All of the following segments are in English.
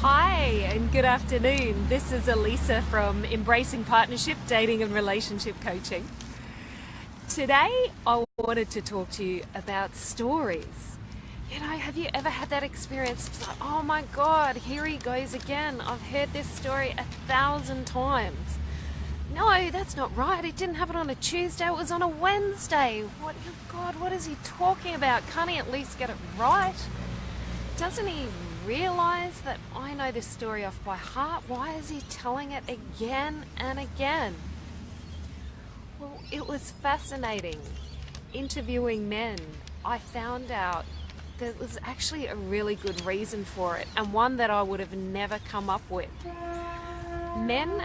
Hi and good afternoon. This is Elisa from Embracing Partnership, Dating and Relationship Coaching. Today I wanted to talk to you about stories. You know, have you ever had that experience? It's like, oh my God, here he goes again. I've heard this story 1,000 times. No, that's not right. It didn't happen on a Tuesday. It was on a Wednesday. What, oh God, what is he talking about? Can't he at least get it right? Doesn't he realize that I know this story off by heart? Why is he telling it again and again? Well, it was fascinating. Interviewing men, I found out there was actually a really good reason for it, and one that I would have never come up with. Men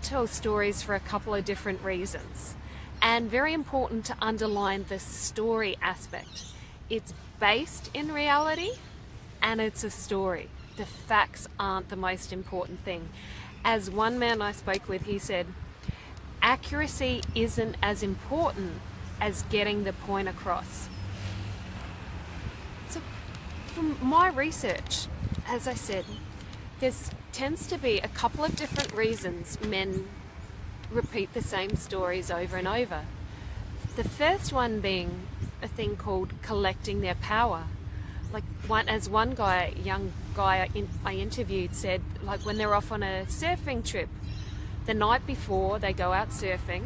tell stories for a couple of different reasons, and very important to underline the story aspect. It's based in reality and it's a story. The facts aren't the most important thing. As one man I spoke with, he said, accuracy isn't as important as getting the point across. So from my research, as I said, there tends to be a couple of different reasons men repeat the same stories over and over. The first one being a thing called collecting their power. Like one guy, young guy I interviewed said, like when they're off on a surfing trip, the night before they go out surfing,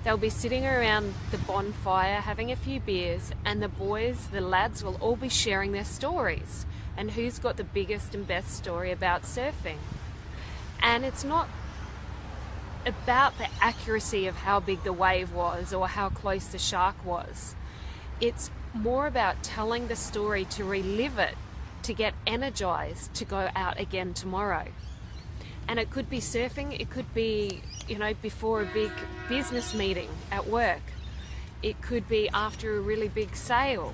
they'll be sitting around the bonfire having a few beers, and the lads will all be sharing their stories and who's got the biggest and best story about surfing. And it's not about the accuracy of how big the wave was or how close the shark was. It's more about telling the story to relive it, to get energized to go out again tomorrow. And it could be surfing, it could be, before a big business meeting at work. It could be after a really big sale.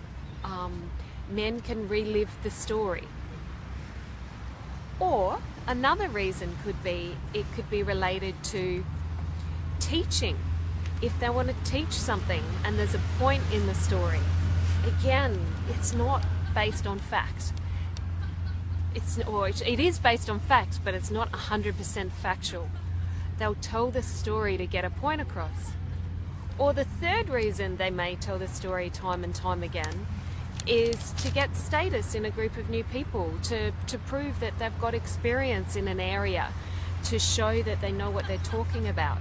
Men can relive the story. Or another reason could be, it could be related to teaching. If they want to teach something and there's a point in the story, again, it's not based on fact. It is based on facts, but it's not 100% factual. They'll tell the story to get a point across. Or the third reason they may tell the story time and time again is to get status in a group of new people, to prove that they've got experience in an area, to show that they know what they're talking about.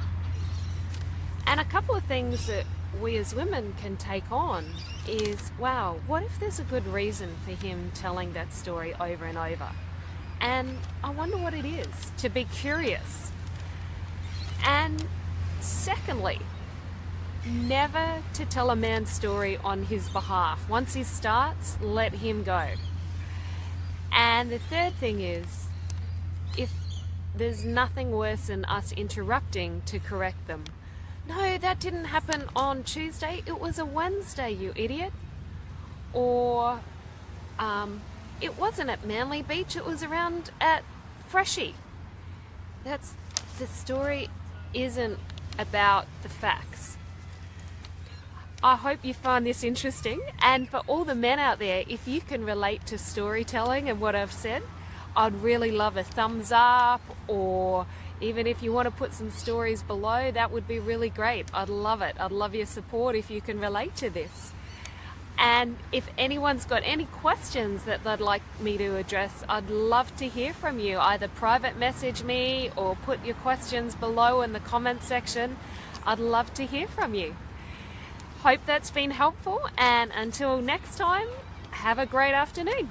And a couple of things that we as women can take on is, wow, what if there's a good reason for him telling that story over and over? And I wonder what it is, to be curious. And secondly, never to tell a man's story on his behalf. Once he starts, let him go. And the third thing is, if there's nothing worse than us interrupting to correct them. No, that didn't happen on Tuesday. It was a Wednesday, you idiot. Or it wasn't at Manly Beach. It was around at Freshie. The story isn't about the facts. I hope you find this interesting. And for all the men out there, if you can relate to storytelling and what I've said, I'd really love a thumbs up, or even if you want to put some stories below, that would be really great. I'd love it. I'd love your support if you can relate to this. And if anyone's got any questions that they'd like me to address, I'd love to hear from you. Either private message me or put your questions below in the comment section. I'd love to hear from you. Hope that's been helpful, and until next time, have a great afternoon.